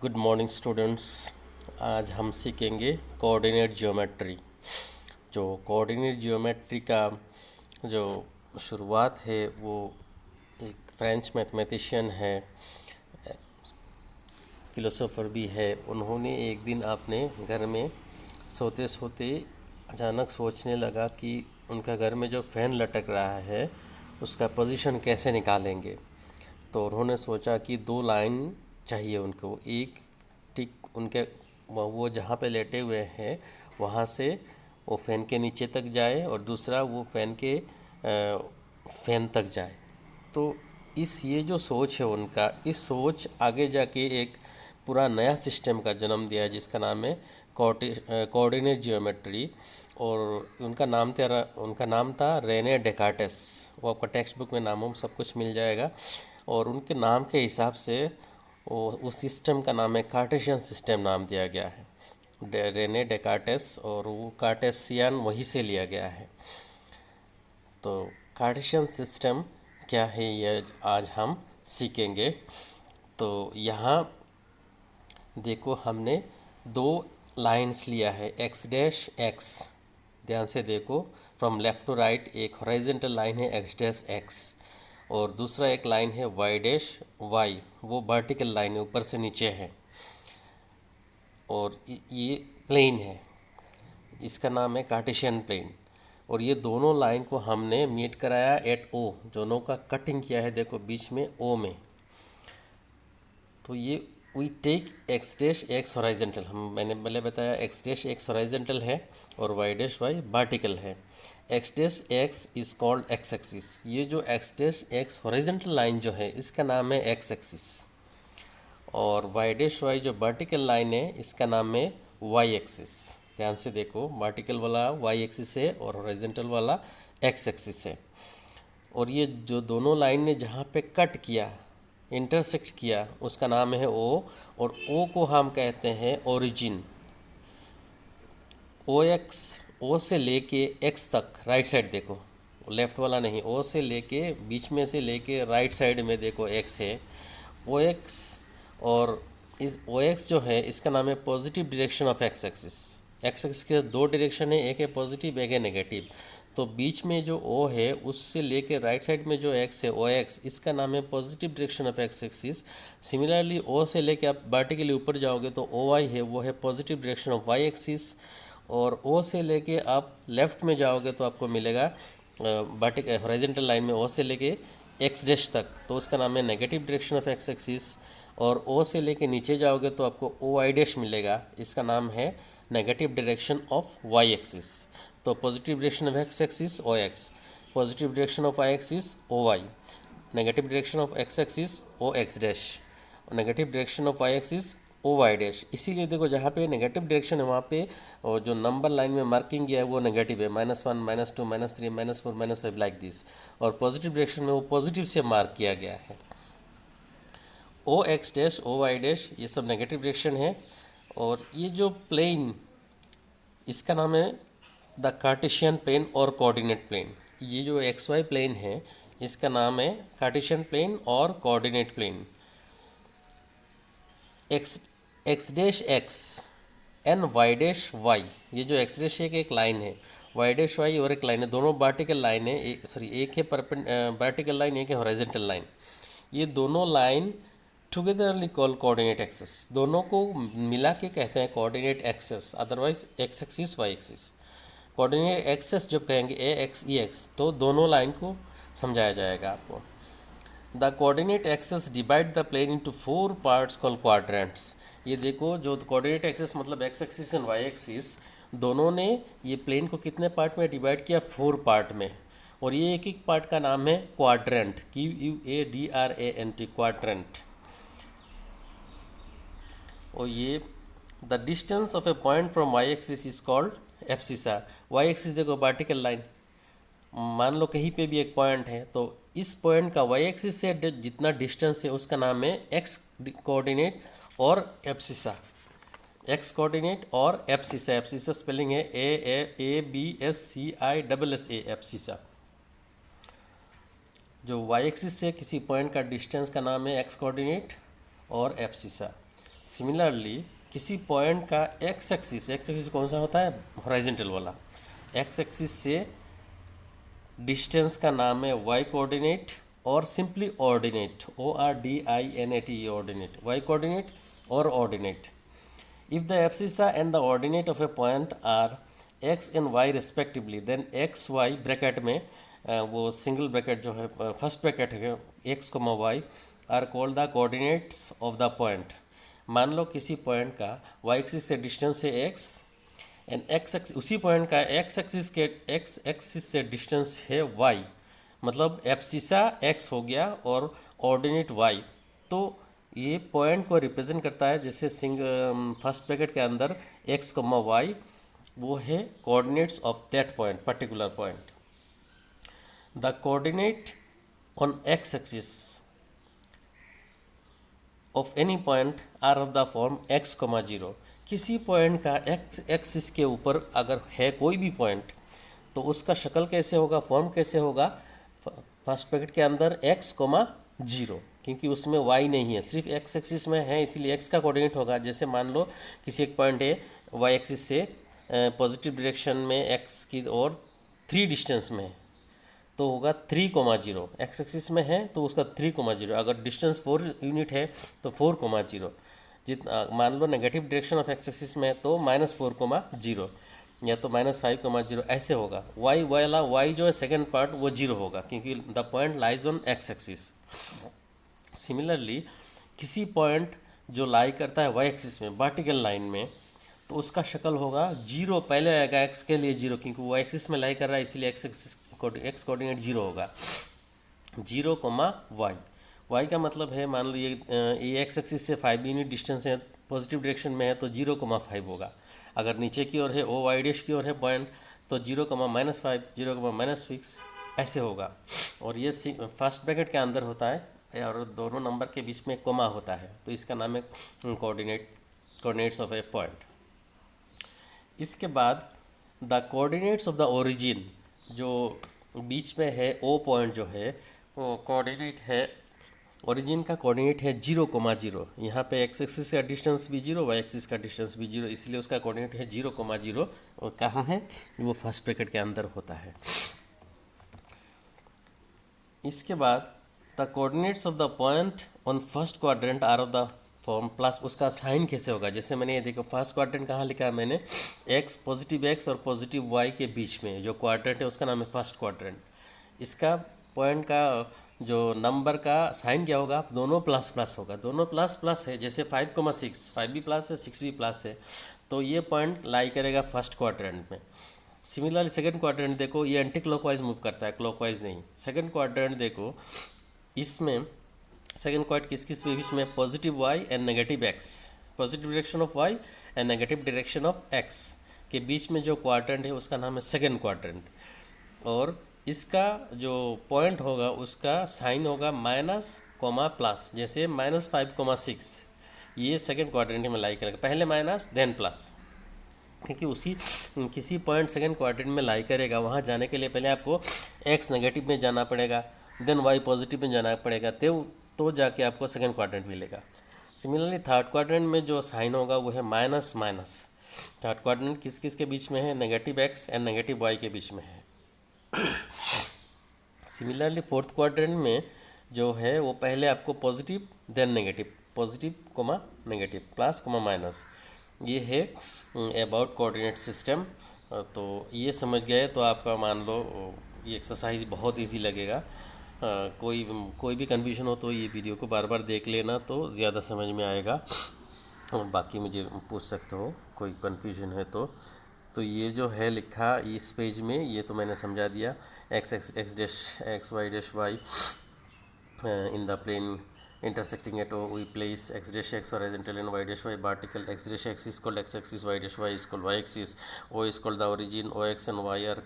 Good morning students. आज हम सीखेंगे कोऑर्डिनेट ज्योमेट्री। जो कोऑर्डिनेट ज्योमेट्री का जो शुरुआत है वो एक फ्रेंच मैथमेटिशियन है, फिलोसोफर भी है। उन्होंने एक दिन अपने घर में सोते सोते अचानक सोचने लगा कि उनका घर में जो फ़ैन लटक रहा है उसका पोजीशन कैसे निकालेंगे। तो उन्होंने सोचा कि दो लाइन चाहिए उनको, एक ठीक उनके वो जहाँ पे लेटे हुए हैं वहाँ से वो फ़ैन के नीचे तक जाए और दूसरा वो फ़ैन के फ़ैन तक जाए। तो इस ये जो सोच है उनका, इस सोच आगे जाके एक पूरा नया सिस्टम का जन्म दिया है जिसका नाम है कोऑर्डिनेट जियोमेट्री। और उनका नाम था रेने डेकार्टेस। वो आपका टेक्स्ट बुक में नामों सब कुछ मिल जाएगा। और उनके नाम के हिसाब से उस सिस्टम का नाम है कार्टेशियन सिस्टम नाम दिया गया है, रेने डेकार्टेस। और वो कार्टेशियन वहीं से लिया गया है। तो कार्टेशियन सिस्टम क्या है ये आज हम सीखेंगे। तो यहाँ देखो हमने दो लाइंस लिया है, एक्स डैश एक्स। ध्यान से देखो, फ्रॉम लेफ़्ट टू राइट एक हॉरिजॉन्टल लाइन है एक्स डैश एक्स और दूसरा एक लाइन है वाई डैश वाई, वो वर्टिकल लाइन है, ऊपर से नीचे है। और ये प्लेन है, इसका नाम है कार्टेशियन प्लेन। और ये दोनों लाइन को हमने मीट कराया एट ओ, दोनों का कटिंग किया है देखो बीच में ओ में। तो ये we take X dash X horizontal, मैंने पहले बताया एक्स डैश एक्स हॉरिजॉन्टल है और वाई डैश वाई वर्टिकल है। X dash X is called X axis. ये जो X dash X horizontal line जो है इसका नाम है एक्स एक्सिस। और वाई डैश वाई जो वर्टिकल लाइन है इसका नाम है वाई एक्सिस। ध्यान से देखो, वर्टिकल वाला वाई एक्सिस है और हॉरिजॉन्टल वाला एक्स एक्सिस है। और ये जो दोनों लाइन ने जहाँ पे कट किया, इंटरसेक्ट किया, उसका नाम है ओ। और ओ को हम कहते हैं ओरिजिन। ओ एक्स, ओ से लेके एक्स तक राइट साइड देखो, लेफ़्ट वाला नहीं, ओ से लेके बीच में से लेके राइट साइड में देखो एक्स है, ओ एक्स। और इस ओ एक्स जो है इसका नाम है positive direction of X axis. X axis के दो डायरेक्शन है, एक है पॉजिटिव एक है नेगेटिव। तो बीच में जो ओ है उससे लेके राइट साइड में जो एक्स है ओ एक्स, इसका नाम है positive direction of X axis. Similarly O से लेके आप वर्टिकली ऊपर जाओगे तो ओ वाई है, वो है positive direction of Y axis. और ओ से लेके आप लेफ़्ट में जाओगे तो आपको मिलेगा हॉरिजॉन्टल लाइन में ओ से लेके एक्स डैश तक, तो उसका नाम है negative direction of X axis. और ओ से लेके नीचे जाओगे तो आपको ओ वाई डैश मिलेगा, इसका नाम है negative direction of Y axis. तो positive direction of X axis O X, positive direction of Y axis O Y, negative direction of X axis O X dash, negative direction of Y axis O Y dash. इसीलिए देखो जहाँ पे negative direction है वहाँ पे और जो number line में मार्किंग किया है वो नेगेटिव है, -1 -2 -3 -4 -5 लाइक दिस। और पॉजिटिव डायरेक्शन में वो पॉजिटिव से मार्क किया गया है। O X dash O Y dash ये सब नेगेटिव डायरेक्शन है। और ये जो प्लेन, इसका नाम है द कार्टेशियन प्लेन और कोऑर्डिनेट प्लेन। ये जो एक्स वाई प्लेन है इसका नाम है कार्टेशियन प्लेन और coordinate plane. X X dash X and Y dash Y, ये जो एक्स डैश एक लाइन है, वाई डैश वाई और एक लाइन है, दोनों वर्टिकल लाइन है, एक है वर्टिकल लाइन एक है हॉरिजॉन्टल लाइन। ये दोनों line togetherly call coordinate axes, दोनों को मिला के कहते हैं coordinate axes, otherwise X axis Y axis. Coordinate axes जब कहेंगे ए एक्स ई एक्स तो दोनों लाइन को समझाया जाएगा आपको। The coordinate axes divide the plane into 4 parts called quadrants. ये देखो, जो कोऑर्डिनेट एक्सेस मतलब X axis and Y axis दोनों ने ये प्लेन को कितने पार्ट में डिवाइड किया, 4 पार्ट में। और ये एक एक पार्ट का नाम है क्वाड्रेंट, QUADRANT, क्वाड्रेंट। और ये the distance of a point from Y axis is called abscissa. Y axis देखो वर्टिकल लाइन, मान लो कहीं पे भी एक पॉइंट है तो इस पॉइंट का वाई एक्सिस से जितना डिस्टेंस है उसका नाम है एक्स कोऑर्डिनेट और एब्सिसा। एक्स कोऑर्डिनेट और एब्सिसा, एब्सिसा स्पेलिंग है ABSCISSA, एब्सिसा। जो वाई एक्सिस से किसी पॉइंट का डिस्टेंस का नाम है एक्स कोऑर्डिनेट और एब्सिसा। सिमिलरली किसी पॉइंट का एक्स एक्सिस कौन सा होता है, हॉरिजॉन्टल वाला, एक्स एक्सिस से डिस्टेंस का नाम है वाई कोऑर्डिनेट और simply ordinate, ORDINAT, ordinate, Y coordinate और ordinate. If the abscissa and the ordinate of a point are X and Y respectively, then X Y bracket में वो single bracket जो है फर्स्ट ब्रैकेट है X comma Y are called the coordinates of the point. मान लो किसी point का Y axis से डिस्टेंस है एक्स एंड एक्स उसी पॉइंट का एक्स एक्सिस से डिस्टेंस है वाई, मतलब एब्सिसा एक्स हो गया और ऑर्डिनेट वाई। तो ये पॉइंट को रिप्रेजेंट करता है जैसे फर्स्ट ब्रैकेट के अंदर एक्स कोमा वाई, वो है coordinates of that point, particular point. The coordinate on X axis of any point are of the form X comma zero. किसी पॉइंट का एक्स एक्सिस के ऊपर अगर है कोई भी पॉइंट तो उसका शक्ल कैसे होगा, फॉर्म कैसे होगा, फर्स्ट ब्रैकेट के अंदर एक्स कोमा जीरो, क्योंकि उसमें वाई नहीं है, सिर्फ एक्स एक्सिस में है, इसीलिए एक्स का कोऑर्डिनेट होगा। जैसे मान लो किसी एक पॉइंट है वाई एक्सिस से पॉजिटिव डायरेक्शन में एक्स की और 3 डिस्टेंस में है, तो होगा 3,0, एक्स एक्सिस में है तो उसका 3,0। अगर डिस्टेंस 4 यूनिट है तो 4,0। जितना मान लो negative direction of X axis में है तो -4,0 या तो -5,0, ऐसे होगा। वाई वाला वाई जो है सेकेंड पार्ट वो 0 होगा क्योंकि the point lies on X axis. Similarly किसी पॉइंट जो लाई करता है वाई एक्सिस में वर्टिकल लाइन में, तो उसका शक्ल होगा 0, पहले आएगा एक्स के लिए 0 क्योंकि वो एक्सिस में लाई कर रहा है, इसलिए एक्स कोऑर्डिनेट 0 होगा, 0, वाई। वाई का मतलब है मान लो ये एक्स एक्सिस से 5 यूनिट डिस्टेंस है, पॉजिटिव डायरेक्शन में है तो 0,5 होगा। अगर नीचे की ओर है ओ वाई डैश की ओर है पॉइंट तो 0,-5, 0,-6 ऐसे होगा। और ये फर्स्ट ब्रैकेट के अंदर होता है और दोनों नंबर के बीच में कोमा होता है, तो इसका नाम है कोऑर्डिनेट्स ऑफ ए पॉइंट। इसके बाद the coordinates of the origin, जो बीच में है ओ पॉइंट जो है वो कोऑर्डिनेट है, ओरिजिन का कोऑर्डिनेट है 0,0। यहाँ पे एक्स एक्सिस का डिस्टेंस भी 0, वाई एक्सिस का डिस्टेंस भी 0, इसलिए उसका कोऑर्डिनेट है 0,0। और कहाँ है वो फर्स्ट ब्रैकेट के अंदर होता है। इसके बाद the coordinates of the point on first quadrant are of the form plus, उसका साइन कैसे होगा, जैसे मैंने ये देखो फर्स्ट क्वाड्रेंट कहाँ लिखा है मैंने, एक्स पॉजिटिव एक्स और पॉजिटिव वाई के बीच में जो क्वाड्रेंट है उसका नाम है फर्स्ट क्वाड्रेंट। इसका पॉइंट का जो नंबर का साइन क्या होगा, दोनों प्लस प्लस होगा, दोनों प्लस प्लस है। जैसे 5,6, 5 भी प्लस है 6 भी प्लस है, तो ये पॉइंट लाई करेगा फर्स्ट क्वाड्रेंट में। सिमिलरली सेकंड क्वाड्रेंट देखो, ये एंटी क्लॉकवाइज मूव करता है, क्लॉकवाइज नहीं। सेकंड क्वाड्रेंट देखो, इसमें सेकंड क्वाड्रेंट किस किस के बीच में, positive Y and negative X, positive direction of Y and negative direction of X के बीच में जो क्वाड्रेंट है उसका नाम है सेकंड क्वाड्रेंट। और इसका जो पॉइंट होगा उसका साइन होगा -, जैसे -5,6, ये सेकंड क्वाड्रेंट में लाई करेगा, पहले माइनस देन प्लस, क्योंकि उसी किसी पॉइंट सेकंड क्वाड्रेंट में लाई करेगा, वहाँ जाने के लिए पहले आपको एक्स नेगेटिव में जाना पड़ेगा, देन वाई पॉजिटिव में जाना पड़ेगा, तो जाके आपको सेकंड क्वाड्रेंट मिलेगा। सिमिलरली थर्ड क्वाड्रेंट में जो साइन होगा वो है माइनस। थर्ड क्वाड्रेंट किस किस के बीच में है, negative X and negative Y के बीच में है। सिमिलरली फोर्थ क्वाड्रेंट में जो है वो पहले आपको positive then negative, positive comma negative, plus comma minus, ये है अबाउट कोऑर्डिनेट सिस्टम। तो ये समझ गए तो आपका मान लो ये एक्सरसाइज बहुत इजी लगेगा। कोई भी कन्फ्यूजन हो तो ये वीडियो को बार बार देख लेना तो ज़्यादा समझ में आएगा, और बाकी मुझे पूछ सकते हो कोई कन्फ्यूजन है तो ये जो है लिखा इस पेज में, ये तो मैंने समझा दिया। X dash X Y dash Y in the plane intersecting at O, we place x dash x horizontal and y dash y vertical. X dash x is called x axis, y dash y is called y axis. O is called the origin. O x and y are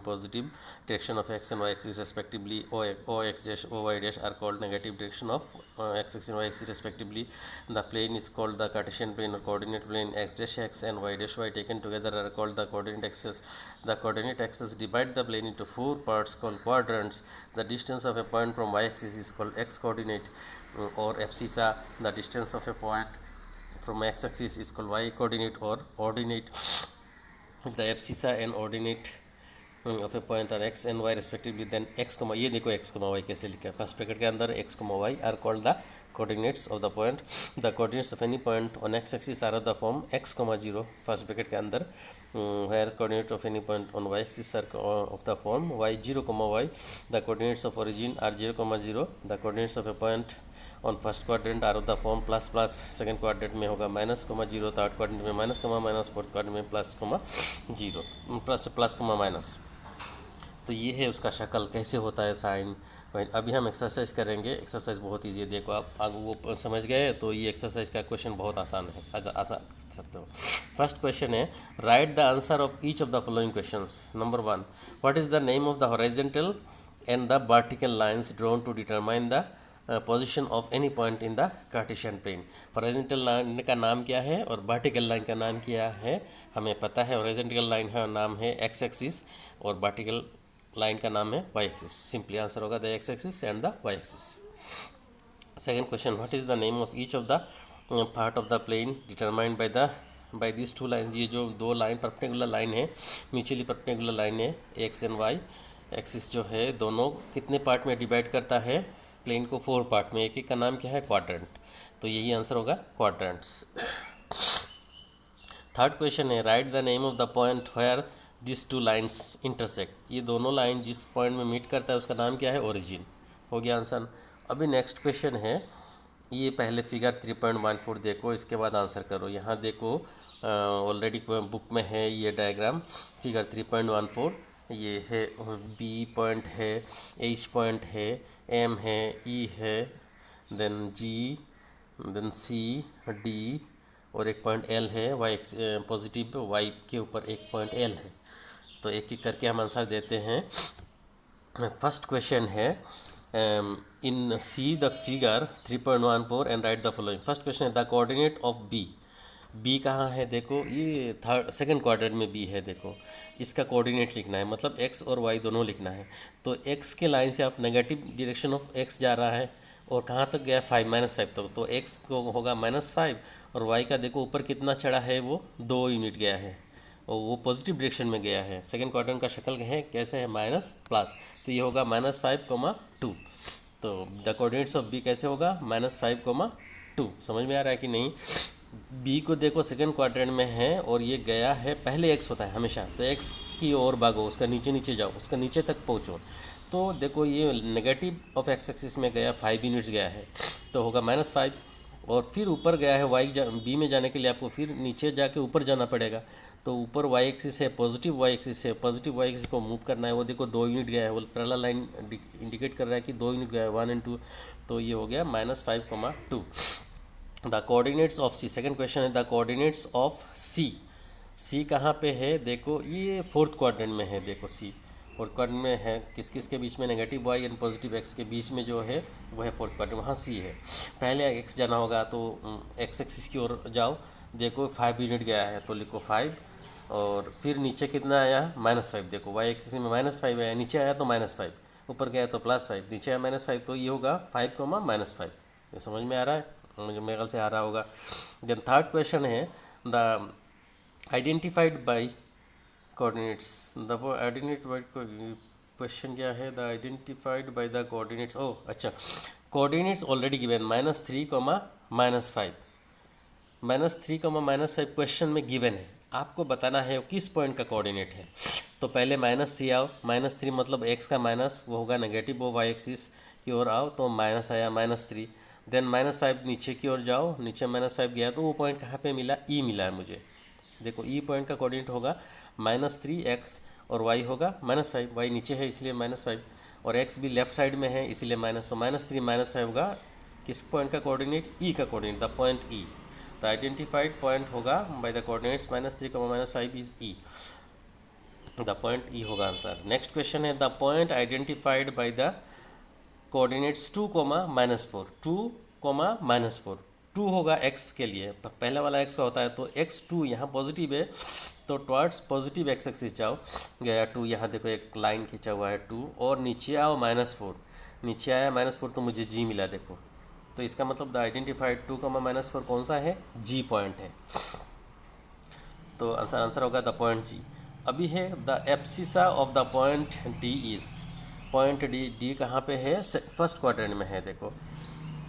positive direction of x and y axis respectively. O x dash O y dash are called negative direction of x axis and y axis respectively. The plane is called the Cartesian plane or coordinate plane. X dash x and y dash y taken together are called the coordinate axes. The coordinate axes divide the plane into 4 parts called quadrants. The distance of a point from y axis is called x coordinate or abscissa. The distance of a point from x axis is called y coordinate or ordinate the abscissa and ordinate of a point are x and y respectively, then x, ये देखो x, y कैसे लिखा है first bracket के अंदर x, y are called the coordinates of the point. The coordinates of any point on x axis are of the form x, 0 first bracket के अंदर, whereas coordinates of any point on y axis are of the form y, 0, y. The coordinates of origin are 0, 0. The coordinates of a point on first quadrant are of the form plus plus, second quadrant में होगा minus, 0, third quadrant में minus, minus, fourth quadrant में plus, 0, plus, minus. तो ये है उसका शक्ल कैसे होता है साइन. अभी हम एक्सरसाइज करेंगे. एक्सरसाइज बहुत ईजी है, देखो आप आगे वो समझ गए तो ये एक्सरसाइज का क्वेश्चन बहुत आसान है, आसान कर सकते हो. फर्स्ट क्वेश्चन है, write the answer of each of the following questions. Number 1, what is the name of the horizontal and the vertical lines drawn to determine the position of any point in the Cartesian plane. Horizontal line का नाम क्या है और vertical line का नाम क्या है हमें पता है. हॉरिजॉन्टल लाइन का नाम है एक्स एक्सिस और वर्टिकल लाइन का नाम है वाई एक्सिस. सिंपली आंसर होगा the X axis and the Y axis. Second question, what is the name of each of the part of the plane determined by this two line. ये जो दो line perpendicular line है, mutually perpendicular line है, X and Y axis जो है दोनों कितने part में डिवाइड करता है प्लेन को, 4 पार्ट में. एक एक का नाम क्या है, क्वाड्रेंट. तो यही आंसर होगा क्वाड्रेंट्स. थर्ड क्वेश्चन है, write the name of the point where this two lines intersect. ये दोनों लाइन जिस पॉइंट में मीट करता है उसका नाम क्या है, ओरिजिन. हो गया आंसर. अभी नेक्स्ट क्वेश्चन है, ये पहले फिगर 3.14 देखो, इसके बाद आंसर करो. यहाँ देखो ऑलरेडी बुक में है ये डायग्राम. फिगर 3.14 ये है, बी पॉइंट है, एच पॉइंट है, एम है, ई है, देन जी, देन सी, डी और एक पॉइंट एल है. वाई पॉजिटिव वाई के ऊपर एक पॉइंट एल है. तो एक एक करके हम आंसर देते हैं. फर्स्ट क्वेश्चन है, in see the figure 3.14 and write the following. First question है, the coordinate of B. B कहाँ है देखो, ये सेकंड क्वाड्रेंट में बी है. देखो इसका कोऑर्डिनेट लिखना है, मतलब एक्स और वाई दोनों लिखना है. तो एक्स के लाइन से आप नेगेटिव डायरेक्शन ऑफ एक्स जा रहा है और कहाँ तक गया, 5, -5 तक. तो एक्स को होगा -5 और वाई का देखो ऊपर कितना चढ़ा है, वो 2 यूनिट गया है और वो पॉजिटिव डायरेक्शन में गया है. सेकंड क्वाड्रेंट का शक्ल है कैसे है, माइनस प्लस. तो ये होगा -5, 2. तो द कोऑर्डिनेट्स ऑफ बी कैसे होगा, -5, 2. समझ में आ रहा है कि नहीं. बी को देखो सेकंड क्वाड्रेंट में है और ये गया है, पहले एक्स होता है हमेशा, तो एक्स की ओर भागो, उसका नीचे नीचे जाओ, उसका नीचे तक पहुँचो. तो देखो ये नेगेटिव ऑफ एक्स एक्सिस में गया, 5 यूनिट्स गया है, तो होगा -5. और फिर ऊपर गया है वाई, बी में जाने के लिए आपको फिर नीचे जाके ऊपर जाना पड़ेगा. तो ऊपर वाई एक्सिस है, पॉजिटिव वाई एक्सिस है, पॉजिटिव वाई एक्सिस को मूव करना है. वो देखो 2 यूनिट गया है, वो पैरेलल लाइन इंडिकेट कर रहा है कि 2 यूनिट गया है, 1 और 2. तो ये हो गया -5, 2. The coordinates of C. Second question है, the coordinates of C. C कहाँ पे है देखो, ये फोर्थ क्वाड्रेंट में है. देखो सी फोर्थ क्वाड्रेंट में है, किस किस के बीच में, negative Y and positive X के बीच में जो है वो है फोर्थ क्वाड्रेंट, वहाँ सी है. पहले एक्स जाना होगा तो एक्स एक्सिस की ओर जाओ. देखो 5 यूनिट गया है तो लिखो 5 और फिर नीचे कितना आया, -5. देखो वाई एक्सिस में -5 आया, नीचे आया तो -5, ऊपर गया तो +5, नीचे आया -5. तो ये होगा 5, -5. ये समझ में आ रहा है, मुझे मेरे ख्याल से आ रहा होगा. देन थर्ड क्वेश्चन है, the identified by coordinates. The identified question क्या है, the identified by the coordinates. ओह अच्छा, कोऑर्डिनेट्स ऑलरेडी गिवन, -3, -5. -3, -5 क्वेश्चन में गिवन है. आपको बताना है किस पॉइंट का कोऑर्डिनेट है. तो पहले -3 आओ, -3 मतलब एक्स का माइनस, वो होगा नेगेटिव, वो वाई एक्सिस की ओर आओ तो माइनस आया -3. देन -5 नीचे की ओर जाओ, नीचे -5 गया तो वो पॉइंट कहाँ पे मिला, ई मिला है मुझे. देखो ई पॉइंट का कोऑर्डिनेट होगा -3 एक्स और वाई होगा -5. वाई नीचे है इसलिए -5 और एक्स भी लेफ्ट साइड में है इसीलिए माइनस. तो -3 -5 होगा किस पॉइंट का कोऑर्डिनेट, ई का coordinate, the point E. The identified point होगा by the coordinates -3, -5 is E. The point E होगा आंसर. नेक्स्ट क्वेश्चन है, the point identified by the coordinates 2, -4. 2, -4. 2 होगा एक्स के लिए, पहला वाला एक्स का होता है तो x2 यहाँ पॉजिटिव है तो टॉर्ड्स पॉजिटिव एक्स एक्सिस जाओ, गया 2. यहाँ देखो एक लाइन खींचा हुआ है 2 और नीचे आओ -4. नीचे आया -4 तो मुझे जी मिला. देखो तो इसका मतलब द आइडेंटिफाइड 2, -4 कौन सा है, जी पॉइंट है। तो आंसर होगा द पॉइंट जी। अभी है the abscissa of the point D is, point D कहाँ पे है, फर्स्ट क्वाड्रेंट में है। देखो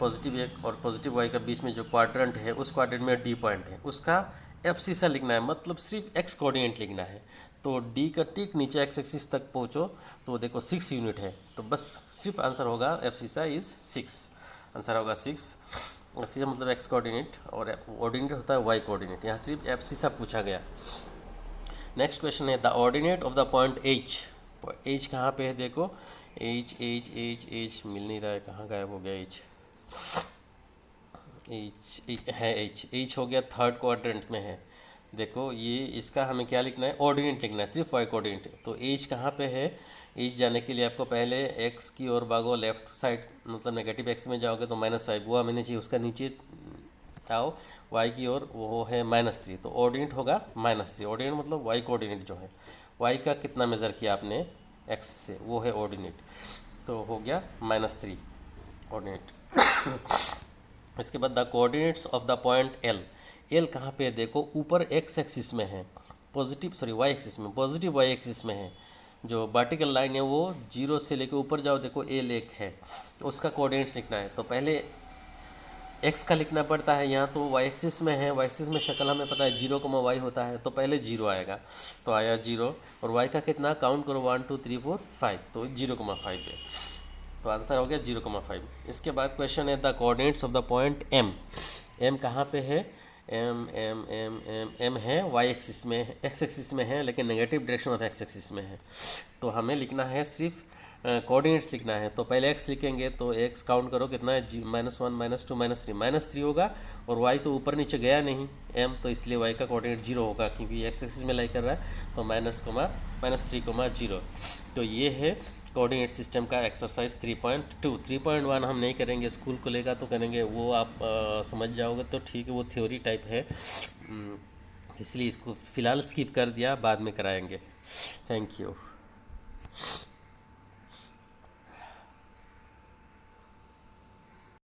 पॉजिटिव एक और पॉजिटिव वाई का बीच में जो क्वाड्रेंट है उस क्वाड्रेंट में डी पॉइंट है, उसका एब्सिसा लिखना है, मतलब सिर्फ एक्स कोऑर्डिनेट लिखना है। तो डी का ठीक नीचे एक्स एक्सिस तक पहुँचो तो देखो 6 यूनिट है, तो बस सिर्फ आंसर होगा एब्सिसा इज 6, आंसर होगा 6। एब्सिसा मतलब एक्स कोऑर्डिनेट और ऑर्डिनेट होता है वाई कोऑर्डिनेट, यहाँ सिर्फ एब्सिसा पूछा गया। नेक्स्ट क्वेश्चन है the ordinate of the point H, H कहाँ पे है, देखो एच एच एच एच मिल नहीं रहा है, कहाँ गायब हो गया एच, एच है, एच हो गया थर्ड क्वाड्रेंट में है। देखो ये इसका हमें क्या लिखना है, ऑर्डिनेट लिखना है, सिर्फ वाई कोऑर्डिनेट। तो एच कहाँ पे है, एच जाने के लिए आपको पहले एक्स की ओर भागो, लेफ्ट साइड मतलब नेगेटिव एक्स में जाओगे तो -5 वो हमें चाहिए, उसका नीचे आओ वाई की ओर, वो है -3, तो ऑर्डिनेट होगा -3। ऑर्डिनेट मतलब वाई कोऑर्डिनेट जो है, वाई का कितना मेज़र किया आपने एक्स से, वो है ऑर्डिनेट, तो हो गया -3 ऑर्डिनेट। इसके बाद the coordinates of the point L, L कहाँ पे है, देखो ऊपर एक्स एक्सिस में है, वाई एक्सिस में, पॉजिटिव वाई एक्सिस में है। जो वर्टिकल लाइन है वो 0 से लेके ऊपर जाओ, देखो एल एक है, तो उसका कोऑर्डिनेट्स लिखना है। तो पहले एक्स का लिखना पड़ता है, यहाँ तो वाई एक्सिस में है, वाई एक्सिस में शक्ल हमें पता है 0, y होता है, तो पहले 0 आएगा, तो आया 0, और वाई का कितना काउंट करो 1 2 3 4 5, तो 0,5 है, तो आंसर हो गया 0,5। इसके बाद क्वेश्चन है the coordinates of the point M, M कहाँ पे है, M M M M M है वाई एक्सिस में, एक्स एक्सिस में है, लेकिन negative direction of X axis में है। तो हमें लिखना है सिर्फ कोऑर्डिनेट्स लिखना है, तो पहले एक्स लिखेंगे, तो एक्स काउंट करो कितना है, -1 -2 -3 होगा, और वाई तो ऊपर नीचे गया नहीं एम, तो इसलिए वाई का कोऑर्डिनेट 0 होगा, क्योंकि एक्स एक्सिस में लाई कर रहा है, तो -3,0। तो ये है कोऑर्डिनेट सिस्टम का एक्सरसाइज 3.2। 3.1 हम नहीं करेंगे, स्कूल खुलेगा तो करेंगे, वो आप समझ जाओगे तो ठीक है, वो थ्योरी टाइप है, इसलिए इसको फ़िलहाल स्किप कर दिया, बाद में कराएंगे। Thank you.